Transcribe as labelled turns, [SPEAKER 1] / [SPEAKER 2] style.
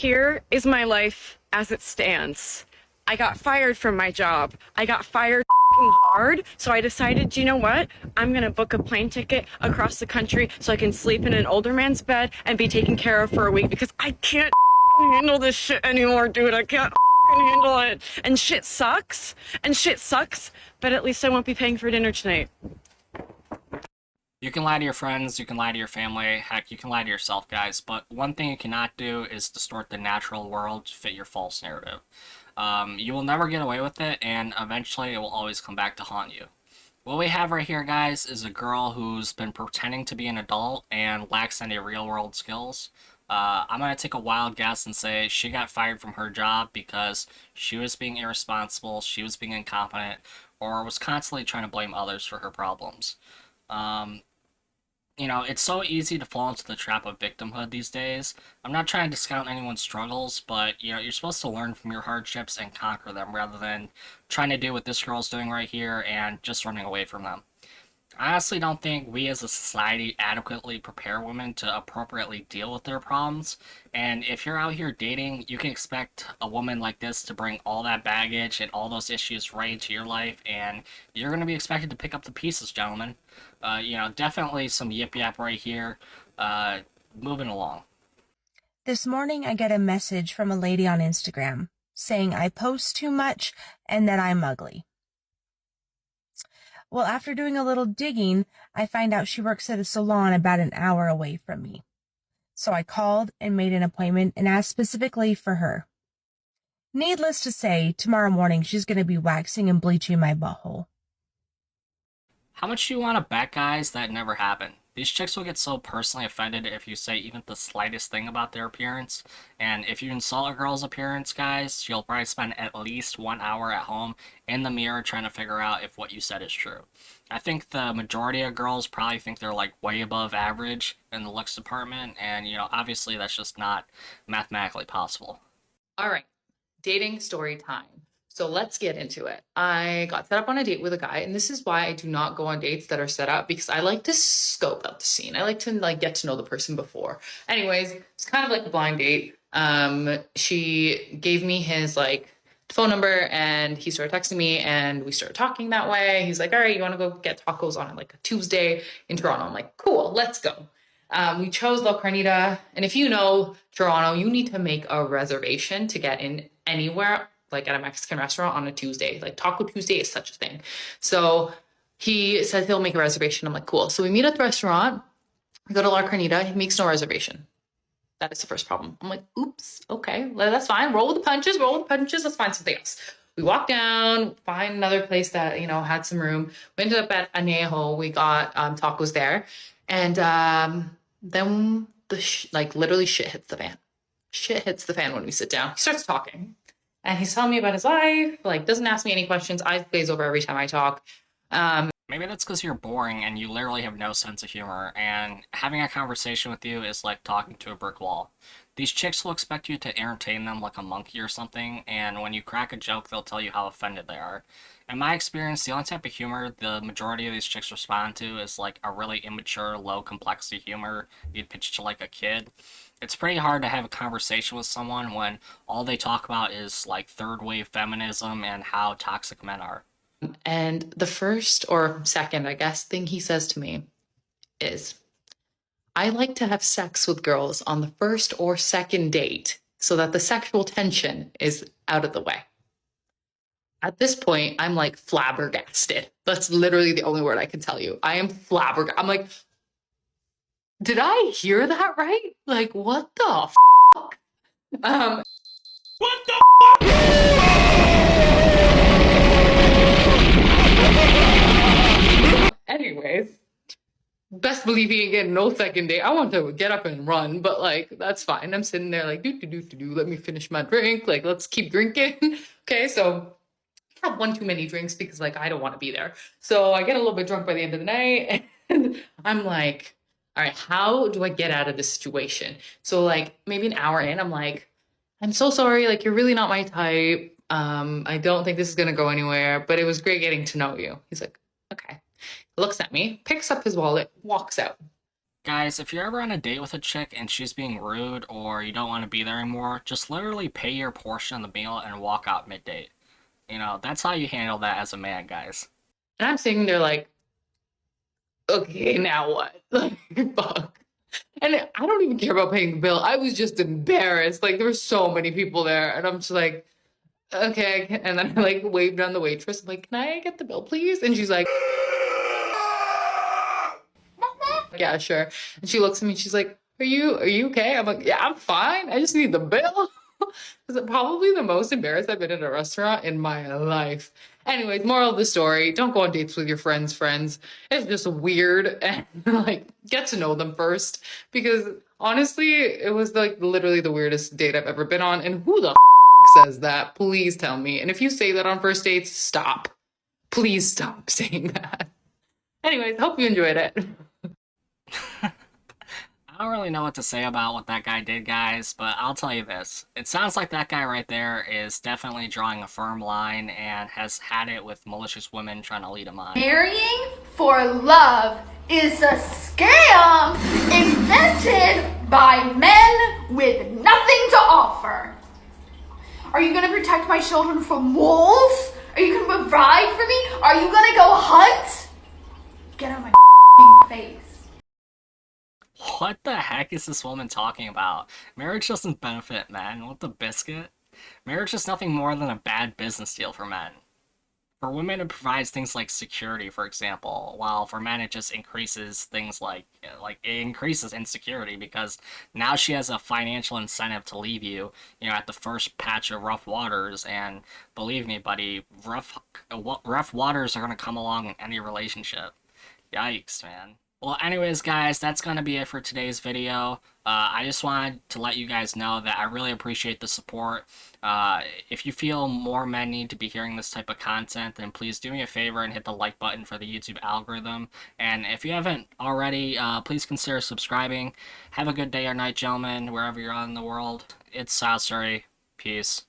[SPEAKER 1] Here is my life as it stands. I got fired from my job. I got fired hard, so I decided, you know what? I'm gonna book a plane ticket across the country so I can sleep in an older man's bed and be taken care of for a week because I can't handle this shit anymore, dude. I can't handle it. And shit sucks. But at least I won't be paying for dinner tonight.
[SPEAKER 2] You can lie to your friends, you can lie to your family, heck, you can lie to yourself, guys, but one thing you cannot do is distort the natural world to fit your false narrative. You will never get away with it, and eventually it will always come back to haunt you. What we have right here, guys, is a girl who's been pretending to be an adult and lacks any real-world skills. I'm going to take a wild guess and say she got fired from her job because she was being irresponsible, she was being incompetent, or was constantly trying to blame others for her problems. Um, it's so easy to fall into the trap of victimhood these days. I'm not trying to discount anyone's struggles, but, you're supposed to learn from your hardships and conquer them rather than trying to do what this girl's doing right here and just running away from them. I honestly don't think we as a society adequately prepare women to appropriately deal with their problems. And if you're out here dating, you can expect a woman like this to bring all that baggage and all those issues right into your life, and you're going to be expected to pick up the pieces, gentlemen. Definitely some yip yap right here. Moving along.
[SPEAKER 3] This morning, I get a message from a lady on Instagram saying I post too much and that I'm ugly. Well, after doing a little digging, I find out she works at a salon about an hour away from me. So I called and made an appointment and asked specifically for her. Needless to say, tomorrow morning she's going to be waxing and bleaching my butthole.
[SPEAKER 2] How much do you want to bet, guys, that never happened? These chicks will get so personally offended if you say even the slightest thing about their appearance. And if you insult a girl's appearance, guys, you'll probably spend at least 1 hour at home in the mirror trying to figure out if what you said is true. I think the majority of girls probably think they're like way above average in the looks department. And, obviously that's just not mathematically possible.
[SPEAKER 4] All right, dating story time. So let's get into it. I got set up on a date with a guy, and this is why I do not go on dates that are set up, because I like to scope out the scene. I like to get to know the person before. Anyways, it's kind of like a blind date. She gave me his phone number, and he started texting me, and we started talking that way. He's like, all right, you want to go get tacos on a Tuesday in Toronto? I'm like, cool, let's go. We chose La Carnita, and if you know Toronto, you need to make a reservation to get in anywhere at a Mexican restaurant on a Tuesday. Taco Tuesday is such a thing. So he says he'll make a reservation. I'm like, cool. So we meet at the restaurant. We go to La Carnita. He makes no reservation. That is the first problem. I'm like, oops, okay, that's fine. Roll with the punches. Let's find something else. We walk down, find another place that, had some room. We ended up at Anejo. We got tacos there. And then literally shit hits the fan. Shit hits the fan when we sit down. He starts talking. And he's telling me about his life, doesn't ask me any questions. Eyes glaze over every time I talk.
[SPEAKER 2] Maybe that's because you're boring and you literally have no sense of humor, and having a conversation with you is like talking to a brick wall. These chicks will expect you to entertain them like a monkey or something, and when you crack a joke, they'll tell you how offended they are. In my experience, the only type of humor the majority of these chicks respond to is a really immature, low complexity humor you'd pitch to a kid. It's pretty hard to have a conversation with someone when all they talk about is third wave feminism and how toxic men are.
[SPEAKER 4] And the first or second, I guess, thing he says to me is, I like to have sex with girls on the first or second date so that the sexual tension is out of the way. At this point, I'm flabbergasted. That's literally the only word I can tell you. I am flabbergasted. I'm like, did I hear that right? What the fuck?
[SPEAKER 5] What the fuck?
[SPEAKER 4] Anyways, best believe he ain't getting no second date. I want to get up and run, but that's fine. I'm sitting there do. Let me finish my drink. Let's keep drinking. Okay, so I have one too many drinks because I don't want to be there. So I get a little bit drunk by the end of the night, and I'm like, all right, how do I get out of this situation? So maybe an hour in, I'm like, I'm so sorry. You're really not my type. I don't think this is going to go anywhere, but it was great getting to know you. He's like, okay. Looks at me, picks up his wallet, walks out.
[SPEAKER 2] Guys, if you're ever on a date with a chick and she's being rude or you don't want to be there anymore, just literally pay your portion of the meal and walk out mid-date. You know, that's how you handle that as a man, guys.
[SPEAKER 4] And I'm sitting there like, okay, now what? Like, fuck. And I don't even care about paying the bill. I was just embarrassed. Like, there were so many people there. And I'm just like, okay. And then I like waved down the waitress. I'm like, can I get the bill, please? And she's like, yeah, sure. And she looks at me and she's like, are you okay? I'm like, yeah, I'm fine. I just need the bill. It's probably the most embarrassed I've been in a restaurant in my life. Anyways, moral of the story, don't go on dates with your friends. It's just weird, and like get to know them first, because honestly, it was like literally the weirdest date I've ever been on. And who the says that? Please tell me. And if you say that on first dates, stop. Please stop saying that. Anyways, hope you enjoyed it.
[SPEAKER 2] I don't really know what to say about what that guy did, guys, but I'll tell you this. It sounds like that guy right there is definitely drawing a firm line and has had it with malicious women trying to lead him on.
[SPEAKER 6] Marrying for love is a scam invented by men with nothing to offer. Are you going to protect my children from wolves? Are you going to provide for me? Are you going to go hunt? Get out of my face.
[SPEAKER 2] What the heck is this woman talking about? Marriage doesn't benefit men. What the biscuit? Marriage is nothing more than a bad business deal for men. For women, it provides things like security, for example, while for men, it just increases things like it increases insecurity because now she has a financial incentive to leave you, you know, at the first patch of rough waters. And believe me, buddy, rough waters are gonna come along in any relationship. Yikes, man. Well, anyways, guys, that's going to be it for today's video. I just wanted to let you guys know that I really appreciate the support. If you feel more men need to be hearing this type of content, then please do me a favor and hit the like button for the YouTube algorithm. And if you haven't already, please consider subscribing. Have a good day or night, gentlemen, wherever you're on in the world. It's Salisbury. Peace.